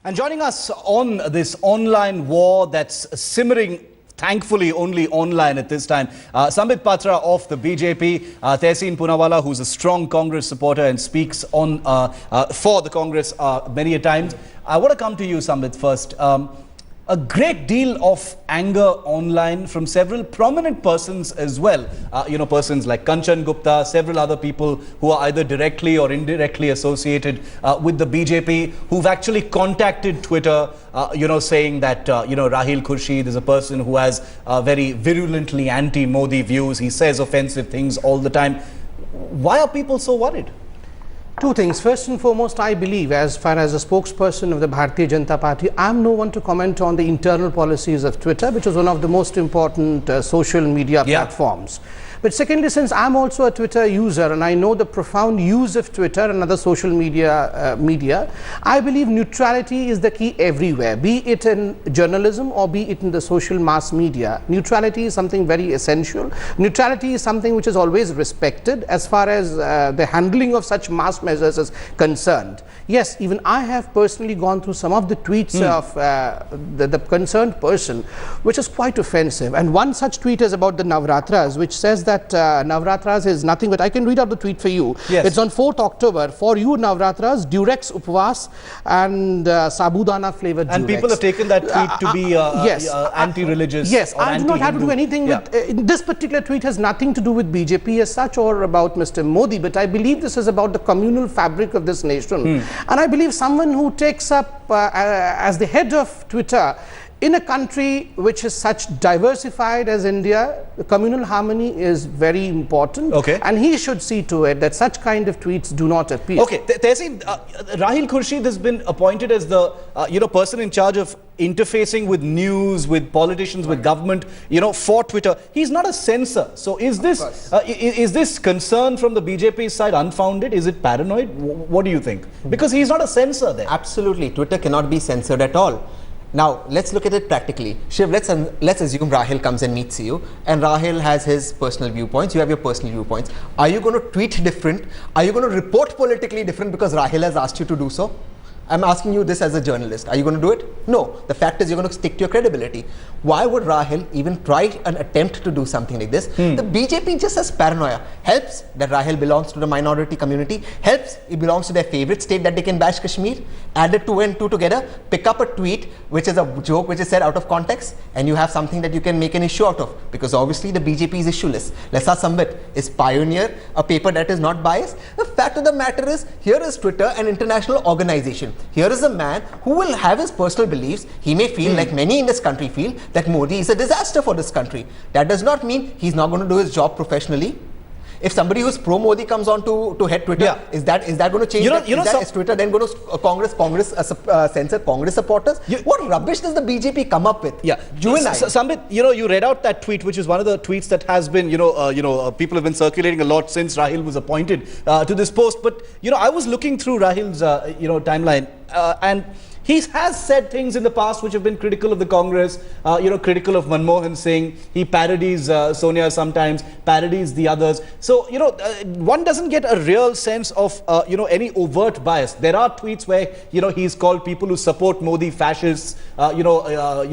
And joining us on this online war that's simmering, thankfully only online at this time, Sambit Patra of the BJP, Tehseen Poonawalla, who's a strong Congress supporter and speaks on for the Congress many a times. I want to come to you, Sambit, first. A great deal of anger online from several prominent persons as well. Persons like Kanchan Gupta, several other people who are either directly or indirectly associated with the BJP, who've actually contacted Twitter, saying that, Rahil Khurshid is a person who has very virulently anti-Modi views. He says offensive things all the time. Why are people so worried? Two things. First and foremost, I believe, as far as a spokesperson of the Bharatiya Janata Party, I'm no one to comment on the internal policies of Twitter, which is one of the most important social media platforms. But secondly, since I'm also a Twitter user and I know the profound use of Twitter and other social media, I believe neutrality is the key everywhere, be it in journalism or be it in the social mass media. Neutrality is something very essential. Neutrality is something which is always respected as far as the handling of such mass measures is concerned. Yes, even I have personally gone through some of the tweets of the concerned person, which is quite offensive. And one such tweet is about the Navratras, which says that Navratras is nothing but, I can read out the tweet for you. Yes. It's on 4th October. For you, Navratras, Durex Upvas and Sabudana flavored Durex. And people have taken that tweet to be anti-religious. Yes, I do not have to do anything with, this particular tweet has nothing to do with BJP as such or about Mr. Modi, but I believe this is about the communal fabric of this nation. And I believe someone who takes up as the head of Twitter in a country which is such diversified as India, communal harmony is very important. Okay. And he should see to it that such kind of tweets do not appear. Okay, Tehseen, Rahil Khurshid has been appointed as the person in charge of interfacing with news, with politicians, with government, for Twitter. He's not a censor. So is this concern from the BJP side unfounded? Is it paranoid? What do you think? Because he's not a censor there. Absolutely. Twitter cannot be censored at all. Now, let's look at it practically. Shiv, let's assume Rahil comes and meets you, and Rahil has his personal viewpoints, you have your personal viewpoints. Are you going to tweet different? Are you going to report politically different because Rahil has asked you to do so? I'm asking you this as a journalist. Are you going to do it? No. The fact is you're going to stick to your credibility. Why would Rahil even try an attempt to do something like this? The BJP just has paranoia. Helps that Rahil belongs to the minority community. Helps he belongs to their favorite state that they can bash Kashmir. Add 2 and 2 together. Pick up a tweet which is a joke which is said out of context, and you have something that you can make an issue out of. Because obviously the BJP is issueless. Lesa Sambit is Pioneer, a paper that is not biased. The fact of the matter is, here is Twitter, an international organization. Here is a man who will have his personal beliefs. He may feel, like many in this country feel, that Modi is a disaster for this country. That does not mean he's not going to do his job professionally. If somebody who's pro-Modi comes on to head Twitter, is that going to change? Is Twitter then going to censor Congress supporters? What rubbish does the BJP come up with? Yeah, Sambit, you read out that tweet, which is one of the tweets that has been, people have been circulating a lot since Rahil was appointed to this post. But I was looking through Rahil's timeline, and he has said things in the past which have been critical of the Congress, critical of Manmohan Singh. He parodies Sonia sometimes, parodies the others. So, one doesn't get a real sense of, any overt bias. There are tweets where, he's called people who support Modi fascists, Amitabh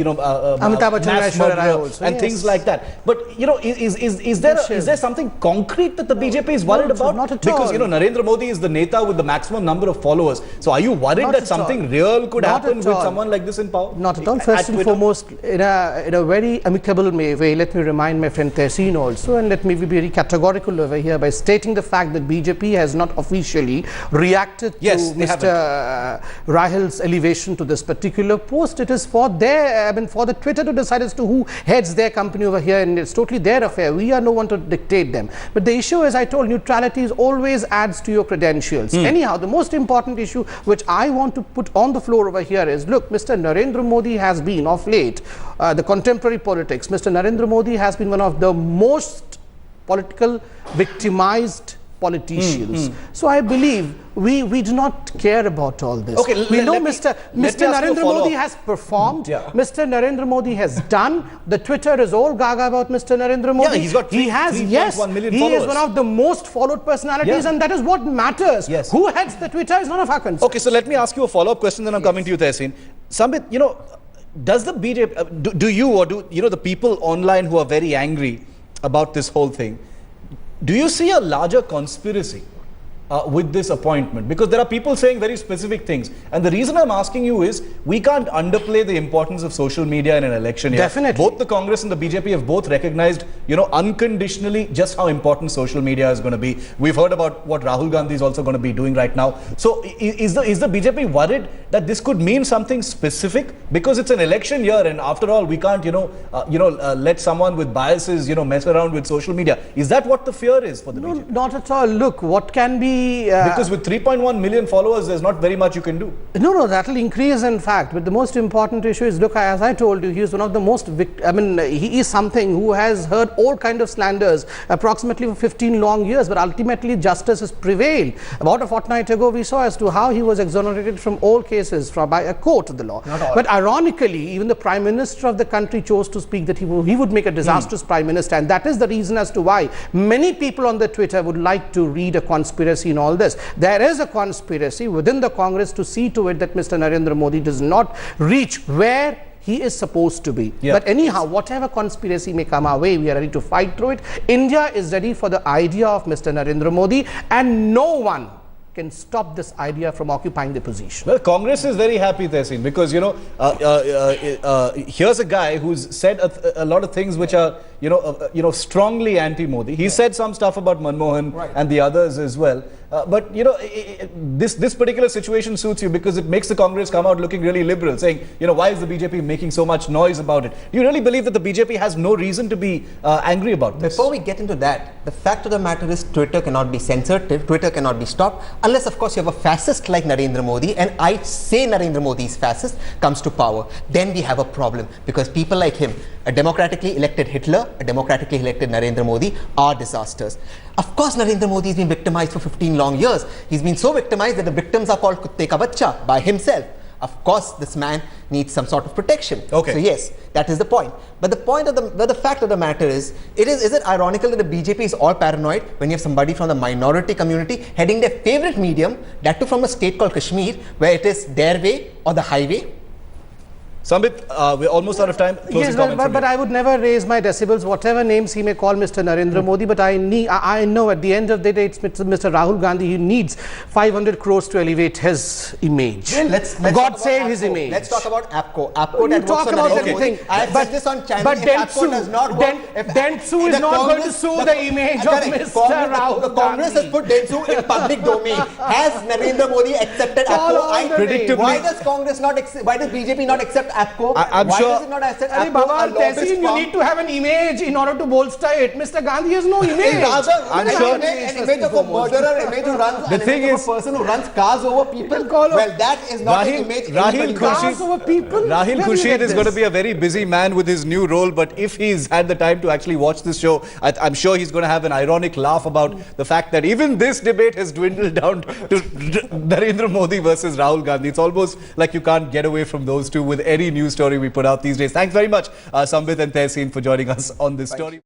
Bachchan and things like that. But, is there something concrete that the BJP is worried about? Not at because, all. Narendra Modi is the Neta with the maximum number of followers. So, are you worried that something real could happen with someone like this in power? Not at all. First and foremost, in a very amicable way, let me remind my friend Tehseen also, and let me be very categorical over here by stating the fact that BJP has not officially reacted to Mr. Rahil's elevation to this particular post. It is for for the Twitter to decide as to who heads their company over here, and it's totally their affair. We are no one to dictate them. But the issue, as I told, neutrality always adds to your credentials. Anyhow, the most important issue which I want to put on the floor over here is, look, Mr. Narendra Modi has been, of late, the contemporary politics, Mr. Narendra Modi has been one of the most political victimized politicians. So I believe we do not care about all this. Okay, we know let me Mr. ask you a Narendra follow-up. Modi has performed. Yeah. Mr. Narendra Modi has done. The Twitter is all gaga about Mr. Narendra Modi. Yeah, he's got he has 3.1 million he followers. is one of the most followed personalities, Yeah. and that is what matters. Yes. Who heads the Twitter is none of our concern. Okay, so let me ask you a follow-up question, then I'm coming to you, Tehseen. Sambit, does the BJP, do you or do the people online who are very angry about this whole thing, do you see a larger conspiracy with this appointment? Because there are people saying very specific things. And the reason I'm asking you is, we can't underplay the importance of social media in an election year. Definitely. Both the Congress and the BJP have both recognized, unconditionally just how important social media is going to be. We've heard about what Rahul Gandhi is also going to be doing right now. So is the BJP worried that this could mean something specific? Because it's an election year, and after all, we can't, let someone with biases, mess around with social media. Is that what the fear is for the BJP? Not at all. Look, what can be... Because with 3.1 million followers, there's not very much you can do. No, that will increase in fact. But the most important issue is, look, as I told you, he is one of the most, he is something who has heard all kind of slanders approximately for 15 long years, but ultimately justice has prevailed. About a fortnight ago, we saw as to how he was exonerated from all cases by a court of the law. But ironically, even the Prime Minister of the country chose to speak that he would make a disastrous Prime Minister, and that is the reason as to why many people on the Twitter would like to read a conspiracy in all this. There is a conspiracy within the Congress to see to it that Mr. Narendra Modi does not reach where he is supposed to be. Yeah. But anyhow, whatever conspiracy may come our way, we are ready to fight through it. India is ready for the idea of Mr. Narendra Modi, and no one can stop this idea from occupying the position. Well, Congress is very happy, Tehseen, because, here's a guy who's said a lot of things which are, strongly anti-Modi. He said some stuff about Manmohan and the others as well. But, this particular situation suits you because it makes the Congress come out looking really liberal, saying, why is the BJP making so much noise about it? Do you really believe that the BJP has no reason to be angry about this? Before we get into that, the fact of the matter is Twitter cannot be censored, Twitter cannot be stopped, unless of course you have a fascist like Narendra Modi, and I say Narendra Modi is fascist, comes to power. Then we have a problem, because people like him, a democratically elected Hitler, a democratically elected Narendra Modi, are disasters. Of course Narendra Modi has been victimized for 15 long years. He's been so victimized that the victims are called Kutte Ka Bachcha by himself. Of course, this man needs some sort of protection. Okay. So yes, that is the point. But the fact of the matter is it ironical that the BJP is all paranoid when you have somebody from the minority community heading their favorite medium, that too from a state called Kashmir, where it is their way or the highway? Sambit, we're almost out of time. Yes, but I would never raise my decibels, whatever names he may call Mr. Narendra Modi, but I know at the end of the day, it's Mr. Rahul Gandhi. He needs 500 crores to elevate his image. Well, let's God save his image. Let's talk about APCO. APCO You that talk works on about Narendra everything. Modi. I have said this on channel. But If APCO does not work, Dentsu is not going to sue the image of Mr. Rahul The Congress has put Dentsu in public domain. Has Narendra Modi accepted APCO? I predictably. Why does why does BJP not accept APCO? I'm why sure. does it not accept Arey APCO? Baba, A lobbyist Tehseen, you firm? need to have an image in order to bolster it. Mr. Gandhi has no image. I'm sure. An image of a murderer, an image who runs, The thing image of is- a person who runs cars over people. call him- Well, that is not an image. anybody Cars wants. over people? Rahil Where do you Khurshid get is going to this? be a very busy man with his new role, but if he's had the time to actually watch this show, I'm sure he's going to have an ironic laugh about the fact that even this debate has dwindled down to Narendra Modi versus Rahul Gandhi. It's almost like you can't get away from those two with any news story we put out these days. Thanks very much, Sambit and Tehseen, for joining us on this story.